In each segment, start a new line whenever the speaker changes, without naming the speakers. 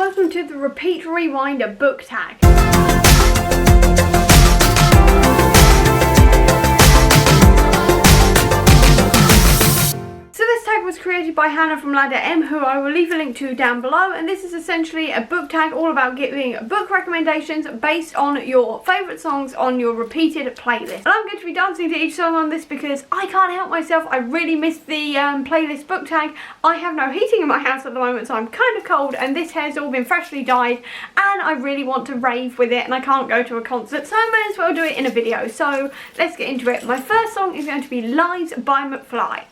welcome to the Repeat Rewind book tag. So this tag was created by Hannah from Ladder M, who I will leave a link to down below, and this is essentially a book tag all about giving book recommendations based on your favourite songs on your repeated playlist. And I'm going to be dancing to each song on this because I can't help myself. I really miss the playlist book tag. I have no heating in my house at the moment, so I'm kind of cold, and this hair's all been freshly dyed, and I really want to rave with it, and I can't go to a concert, so I may as well do it in a video. So let's get into it. My first song is going to be Lies by McFly.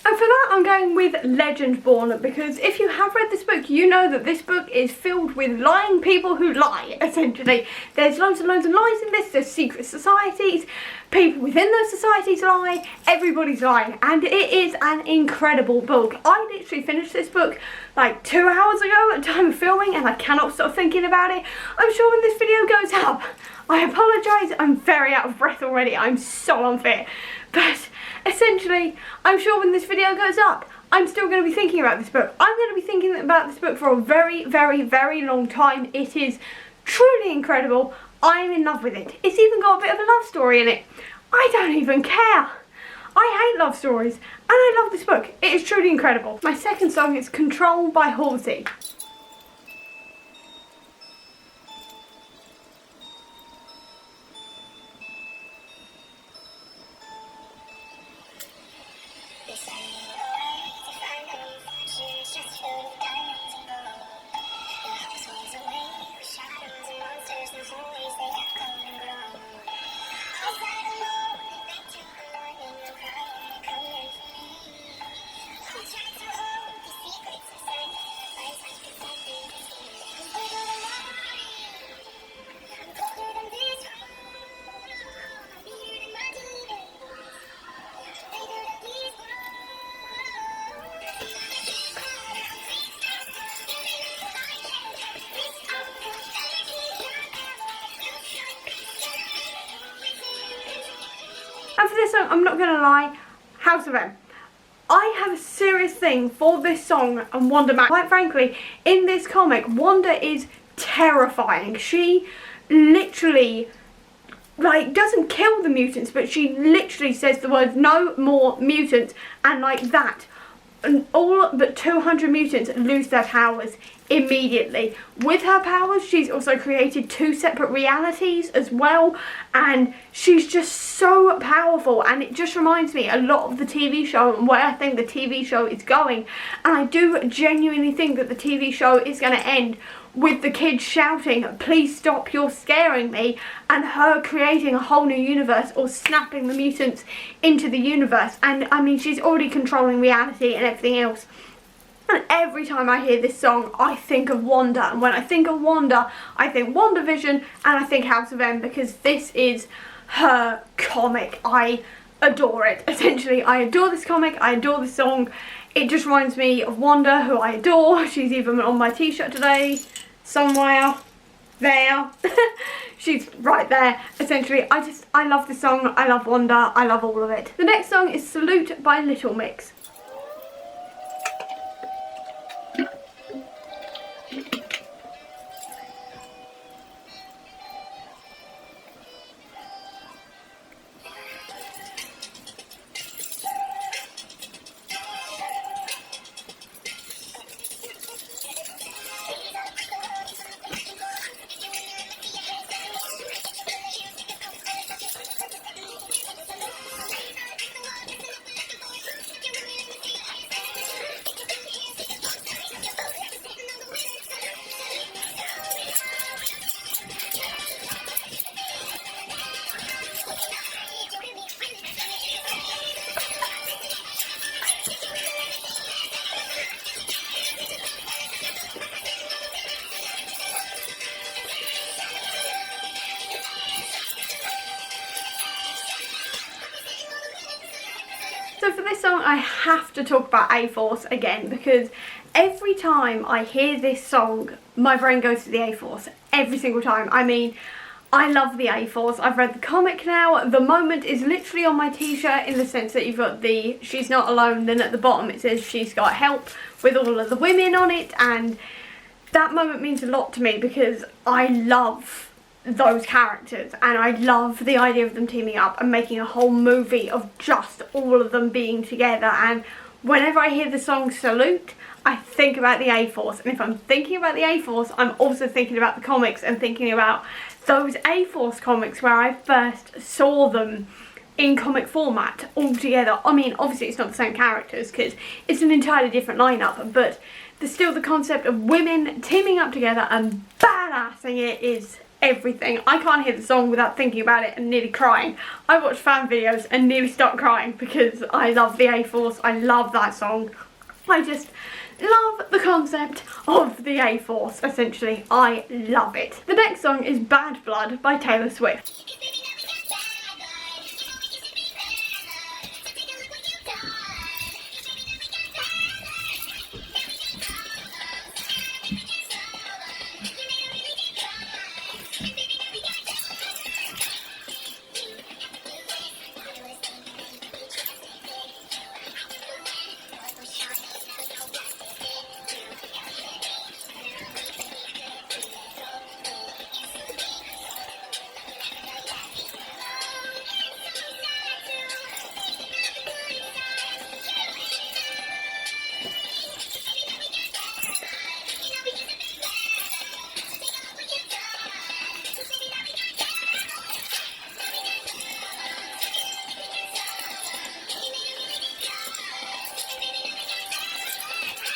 And for that I'm going with Legend Born, because if you have read this book, you know that this book is filled with lying people who lie, essentially. There's loads and loads of lies in this. There's secret societies, people within those societies lie, everybody's lying, and it is an incredible book. I literally finished this book like 2 hours ago at the time of filming, and I cannot stop thinking about it. I'm sure when this video goes up, I apologise, I'm very out of breath already, I'm so unfit. But essentially, I'm sure when this video goes up, I'm still going to be thinking about this book. I'm going to be thinking about this book for a very, very, very long time. It is truly incredible. I'm in love with it. It's even got a bit of a love story in it. I don't even care. I hate love stories, and I love this book. It is truly incredible. My second song is Control by Halsey. And for this song, I'm not going to lie, House of M. I have a serious thing for this song and Wanda Max. Quite frankly, in this comic, Wanda is terrifying. She literally, like, doesn't kill the mutants, but she literally says the word "no more mutants," and like that, and all but 200 mutants lose their powers immediately. With her powers, she's also created 2 separate realities as well, and she's just so powerful, and it just reminds me a lot of the TV show and where I think the TV show is going. And I do genuinely think that the TV show is going to end with the kids shouting, "Please stop, you're scaring me," and her creating a whole new universe, or snapping the mutants into the universe. And I mean, she's already controlling reality and everything else. And every time I hear this song, I think of Wanda. And when I think of Wanda, I think WandaVision, and I think House of M, because this is her comic. I adore it. Essentially, I adore this comic, I adore this song. It just reminds me of Wanda, who I adore. She's even on my t-shirt today, somewhere there. She's right there. Essentially, I love this song, I love Wanda, I love all of it. The next song is Salute by Little Mix. song I have to talk about A-Force again, because every time I hear this song my brain goes to the A-Force, every single time. I mean, I love the A-Force. I've read the comic now. The moment is literally on my t-shirt, in the sense that you've got the "she's not alone", then at the bottom it says "she's got help" with all of the women on it, and that moment means a lot to me because I love those characters and I love the idea of them teaming up and making a whole movie of just all of them being together. And whenever I hear the song Salute, I think about the A-Force, and if I'm thinking about the A-Force, I'm also thinking about the comics and thinking about those A-Force comics where I first saw them in comic format all together. I mean, obviously it's not the same characters because it's an entirely different lineup, but there's still the concept of women teaming up together and badassing it is everything. I can't hear the song without thinking about it and nearly crying. I watch fan videos and nearly start crying because I love the A-Force. I love that song. I just love the concept of the A-Force, essentially. I love it. The next song is Bad Blood by Taylor Swift.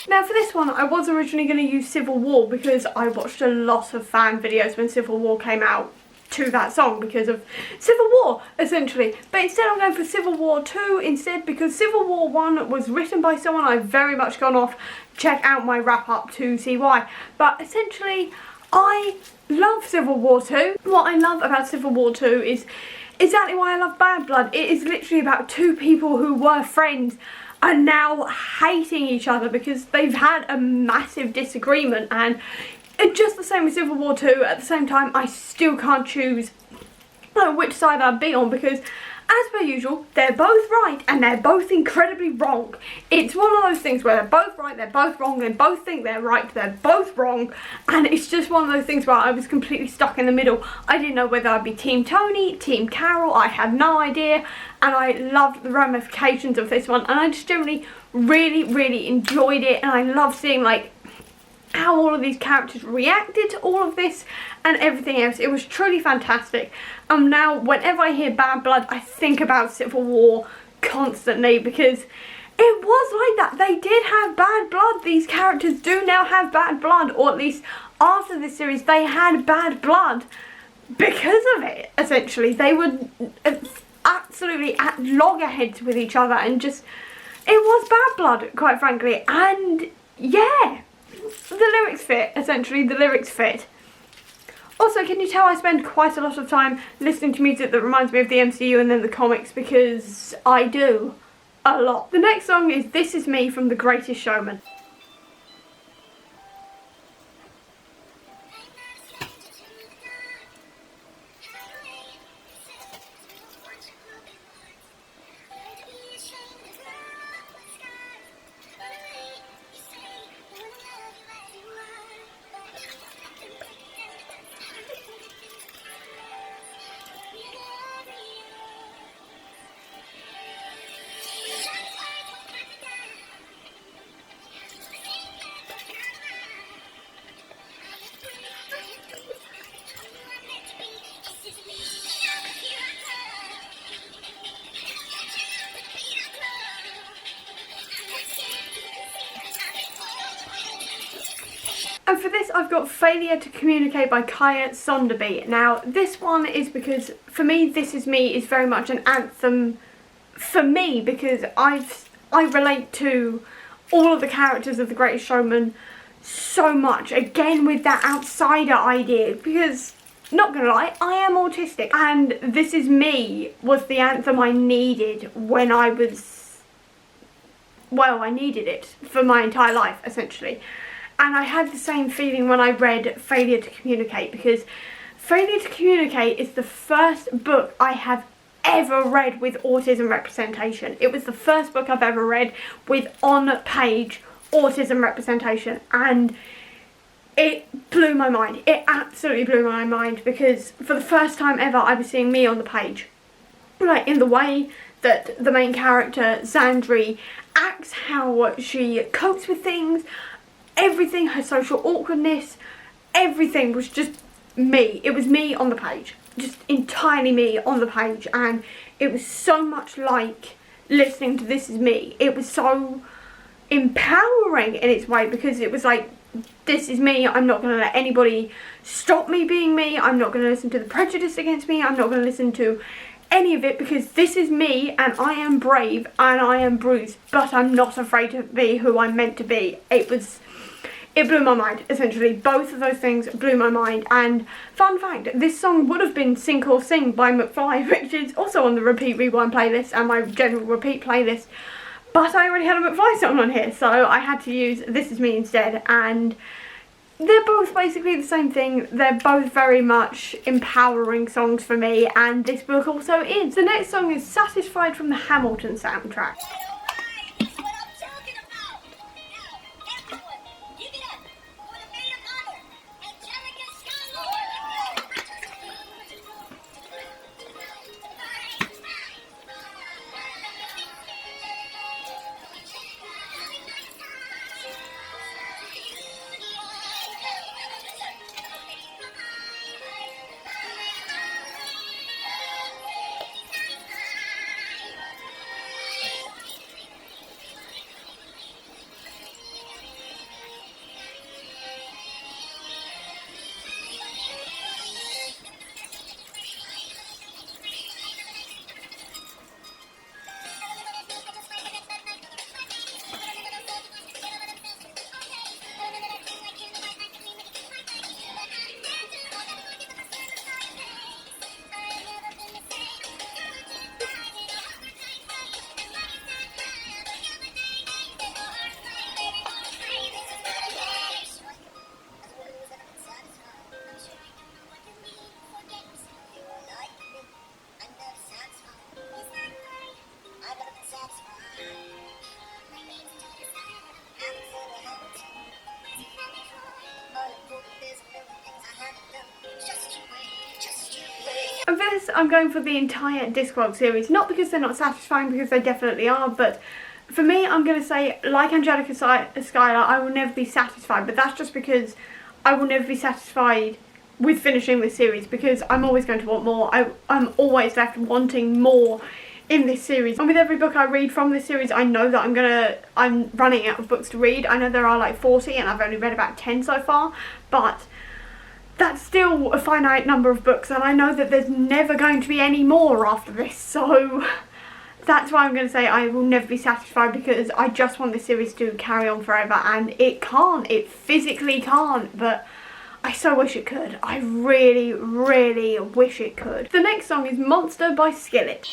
Now for this one, I was originally going to use Civil War because I watched a lot of fan videos when Civil War came out to that song because of Civil War, essentially. But instead I'm going for Civil War 2 instead, because Civil War 1 was written by someone I've very much gone off. Check out my wrap up to see why. But essentially, I love Civil War 2. What I love about Civil War 2 is exactly why I love Bad Blood. It is literally about two people who were friends are now hating each other because they've had a massive disagreement, and just the same with Civil War 2, at the same time I still can't choose which side I'd be on because, as per usual, they're both right and they're both incredibly wrong. It's one of those things where they're both right, they're both wrong, they both think they're right, they're both wrong, and it's just one of those things where I was completely stuck in the middle. I didn't know whether I'd be Team Tony, Team Carol, I had no idea, and I loved the ramifications of this one, and I just generally really enjoyed it, and I love seeing like how all of these characters reacted to all of this and everything else. It was truly fantastic. Now whenever I hear Bad Blood, I think about Civil War constantly because it was like that. They did have bad blood. These characters do now have bad blood, or at least after this series they had bad blood because of it, essentially. They were absolutely at loggerheads with each other, and just, it was bad blood, quite frankly. And yeah, the lyrics fit, essentially. The lyrics fit. Also, can you tell I spend quite a lot of time listening to music that reminds me of the MCU and then the comics, because I do a lot. The next song is This Is Me from The Greatest Showman. And for this I've got Failure to Communicate by Kaya Sonderby. Now this one is because for me This Is Me is very much an anthem for me, because I relate to all of the characters of The Greatest Showman so much, again with that outsider idea, because not gonna lie, I am autistic, and This Is Me was the anthem I needed when I was well, I needed it for my entire life, essentially. And I had the same feeling when I read Failure to Communicate, because Failure to Communicate is the first book I have ever read with autism representation. It was the first book I've ever read with on-page autism representation, and it blew my mind. It absolutely blew my mind, because for the first time ever I was seeing me on the page. Like, in the way that the main character, Xandri, acts, how she copes with things, everything, her social awkwardness, everything was just me. It was me on the page. Just entirely me on the page, and it was so much like listening to This Is Me. It was so empowering in its way, because it was like, this is me, I'm not going to let anybody stop me being me, I'm not going to listen to the prejudice against me, I'm not going to listen to any of it, because this is me, and I am brave and I am bruised, but I'm not afraid to be who I'm meant to be. It blew my mind, essentially. Both of those things blew my mind. And fun fact, this song would have been Sink or Sing by McFly, which is also on the Repeat Rewind playlist and my general repeat playlist. But I already had a McFly song on here, so I had to use This Is Me instead. And they're both basically the same thing. They're both very much empowering songs for me, and this book also is. The next song is Satisfied from the Hamilton soundtrack. And for this, I'm going for the entire Discworld series, not because they're not satisfying, because they definitely are, but for me, I'm going to say, like Angelica Schuyler, I will never be satisfied, but that's just because I will never be satisfied with finishing this series, because I'm always going to want more. I'm always left wanting more in this series. And with every book I read from this series, I know that I'm running out of books to read. I know there are like 40 and I've only read about 10 so far, but that's still a finite number of books, and I know that there's never going to be any more after this, so that's why I'm going to say I will never be satisfied, because I just want this series to carry on forever, and it can't. It physically can't, but I so wish it could. I really, really wish it could. The next song is Monster by Skillet.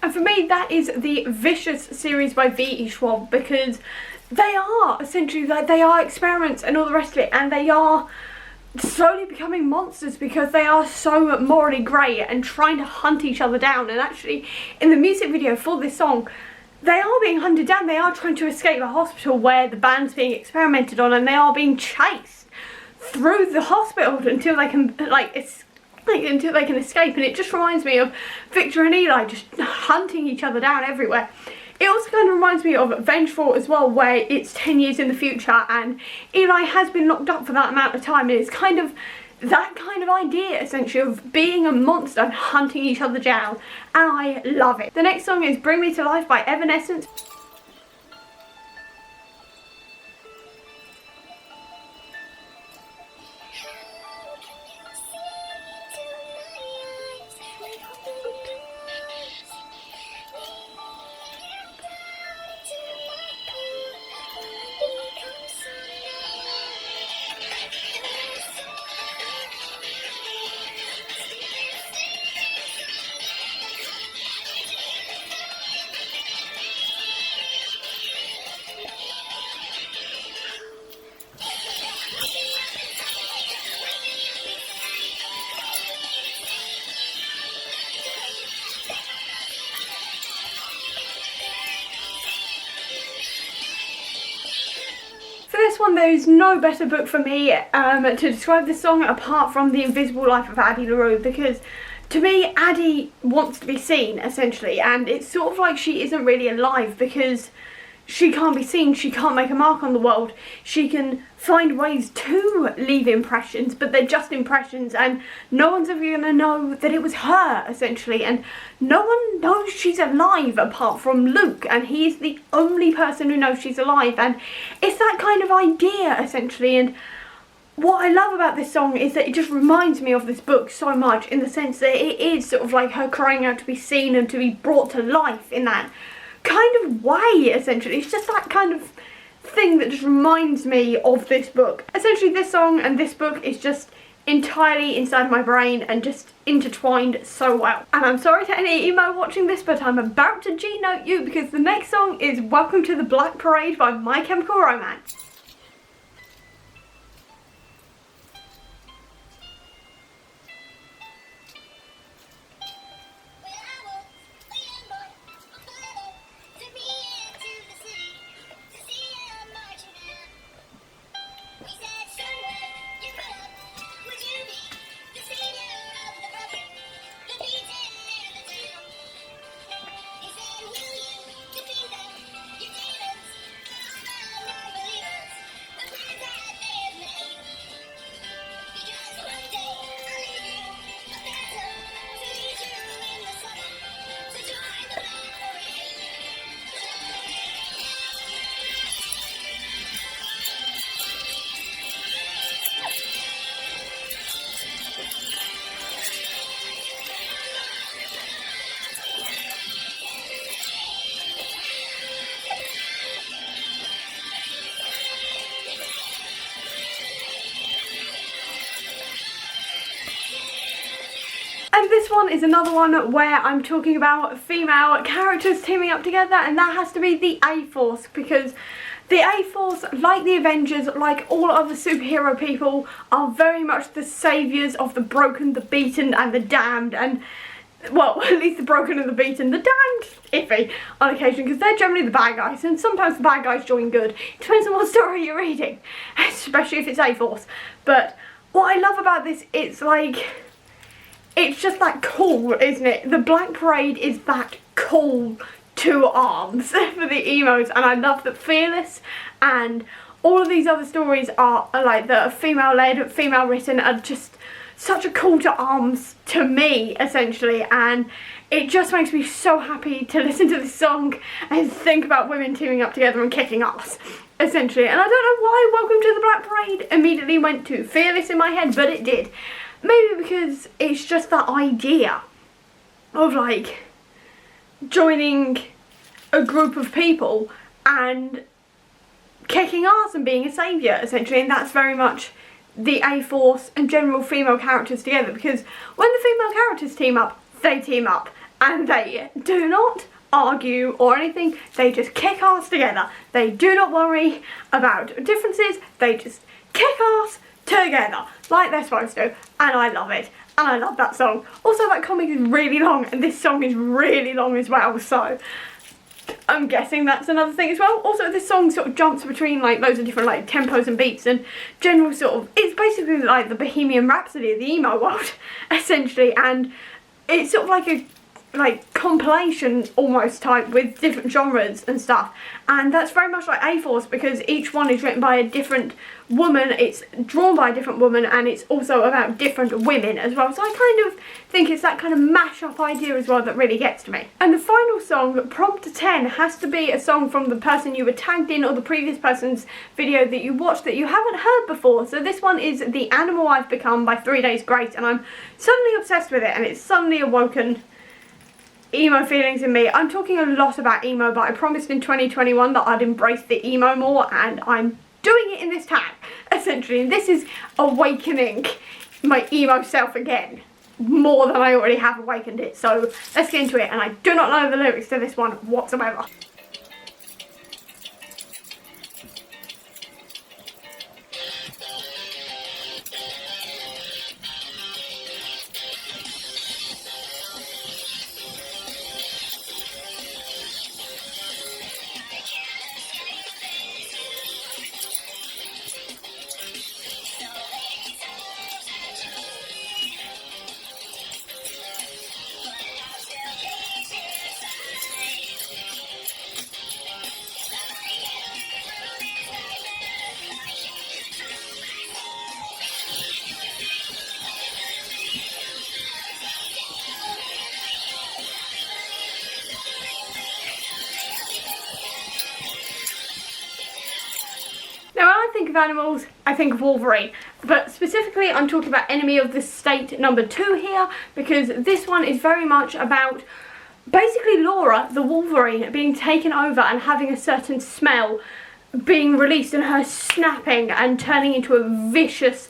And for me, that is the Vicious series by V.E. Schwab, because they are essentially, like, they are experiments and all the rest of it, and they are slowly becoming monsters because they are so morally grey and trying to hunt each other down. And actually, in the music video for this song, they are being hunted down. They are trying to escape a hospital where the band's being experimented on, and they are being chased through the hospital until they can, until they can escape. And it just reminds me of Victor and Eli just hunting each other down everywhere. It also kind of reminds me of Vengeful as well, where it's 10 years in the future and Eli has been locked up for that amount of time, and it's kind of that kind of idea essentially of being a monster and hunting each other down, and I love it. The next song is Bring Me to Life by Evanescence. For this one, there is no better book for me to describe this song apart from The Invisible Life of Addie LaRue, because to me, Addie wants to be seen, essentially, and it's sort of like she isn't really alive because she can't be seen, she can't make a mark on the world. She can find ways to leave impressions, but they're just impressions, and no one's ever going to know that it was her, essentially, and no one knows she's alive apart from Luke, and he's the only person who knows she's alive, and it's that kind of idea, essentially. And what I love about this song is that it just reminds me of this book so much, in the sense that it is sort of like her crying out to be seen and to be brought to life in that kind of way, essentially. It's just that kind of thing that just reminds me of this book. Essentially, this song and this book is just entirely inside my brain and just intertwined so well. And I'm sorry to any emo watching this, but I'm about to G-note you, because the next song is Welcome to the Black Parade by My Chemical Romance. And this one is another one where I'm talking about female characters teaming up together, and that has to be the A-Force, because the A-Force, like the Avengers, like all other superhero people, are very much the saviours of the broken, the beaten and the damned, and well, at least the broken and the beaten. The damned, iffy on occasion, because they're generally the bad guys, and sometimes the bad guys join good. It depends on what story you're reading, especially if it's A-Force. But what I love about this, it's like, it's just that cool, isn't it? The Black Parade is that cool to arms for the emos, and I love that Fearless and all of these other stories are like the female-led, female-written, are just such a call to arms to me, essentially, and it just makes me so happy to listen to this song and think about women teaming up together and kicking ass, essentially. And I don't know why Welcome to the Black Parade immediately went to Fearless in my head, but it did. Maybe because it's just that idea of like joining a group of people and kicking ass and being a saviour, essentially, and that's very much the A-Force and general female characters together, because when the female characters team up, they team up, and they do not argue or anything, they just kick ass together. They do not worry about differences, they just kick ass together, like they're supposed to, and I love it, and I love that song. Also, that comic is really long, and this song is really long as well, so I'm guessing that's another thing as well. Also, this song sort of jumps between like loads of different like tempos and beats and general sort of, it's basically like the Bohemian Rhapsody of the emo world, essentially, and it's sort of like a like compilation almost type with different genres and stuff, and that's very much like A-Force because each one is written by a different woman, it's drawn by a different woman, and it's also about different women as well. So I kind of think it's that kind of mash-up idea as well that really gets to me. And the final song, Prompt 10, has to be a song from the person you were tagged in or the previous person's video that you watched that you haven't heard before. So this one is The Animal I've Become by 3 Days Grace, and I'm suddenly obsessed with it, and it's suddenly awoken emo feelings in me. I'm talking a lot about emo, but I promised in 2021 that I'd embrace the emo more, and I'm doing it in this tag, essentially. And this is awakening my emo self again, more than I already have awakened it. So let's get into it, and I do not know the lyrics to this one whatsoever. Now when I think of animals, I think of Wolverine, but specifically I'm talking about Enemy of the State number 2 here, because this one is very much about basically Laura, the Wolverine, being taken over and having a certain smell being released, and her snapping and turning into a vicious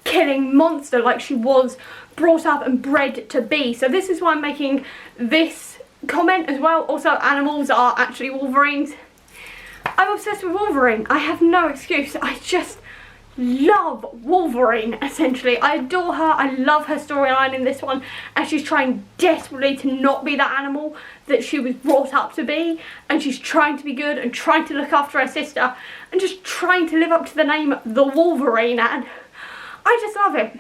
killing monster like she was brought up and bred to be. So this is why I'm making this comment as well. Also, animals are actually Wolverines. I'm obsessed with Wolverine. I have no excuse. I just love Wolverine, essentially. I adore her. I love her storyline in this one, and she's trying desperately to not be that animal that she was brought up to be, and she's trying to be good and trying to look after her sister and just trying to live up to the name The Wolverine, and I just love it.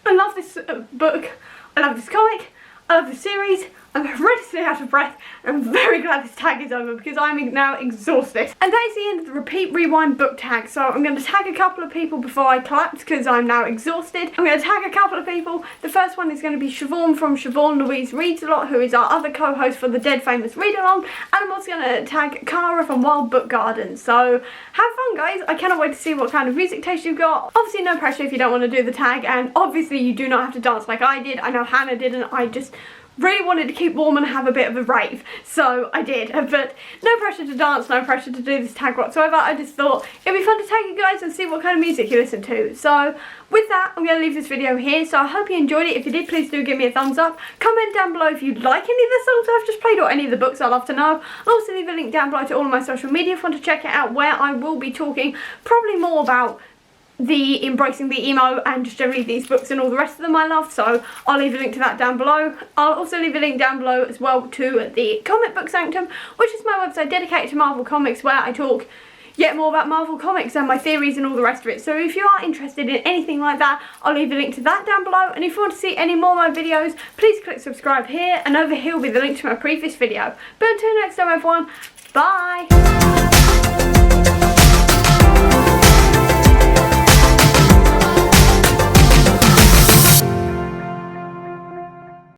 I love this book. I love this comic. I love the series. I'm horrendously out of breath, and I'm very glad this tag is over because I'm now exhausted. And that is the end of the repeat rewind book tag. So I'm going to tag a couple of people before I collapse because I'm now exhausted. I'm going to tag a couple of people. The first one is going to be Siobhan from Siobhan Louise Reads a Lot, who is our other co-host for the Dead Famous Read Along. And I'm also going to tag Cara from Wild Book Garden. So have fun, guys. I cannot wait to see what kind of music taste you've got. Obviously no pressure if you don't want to do the tag, and obviously you do not have to dance like I did. I know Hannah didn't. I just really wanted to keep warm and have a bit of a rave, so I did, but no pressure to dance, no pressure to do this tag whatsoever. I just thought it'd be fun to tag you guys and see what kind of music you listen to. So with that, I'm going to leave this video here, so I hope you enjoyed it. If you did, please do give me a thumbs up. Comment down below if you like any of the songs I've just played or any of the books. I'd love to know. I'll also leave a link down below to all of my social media if you want to check it out, where I will be talking probably more about the embracing the emo and just generally these books and all the rest of them I love, so I'll leave a link to that down below. I'll also leave a link down below as well to the Comic Book Sanctum, which is my website dedicated to Marvel Comics, where I talk yet more about Marvel Comics and my theories and all the rest of it. So if you are interested in anything like that, I'll leave a link to that down below, and if you want to see any more of my videos, please click subscribe here, and over here will be the link to my previous video. But until next time everyone, bye!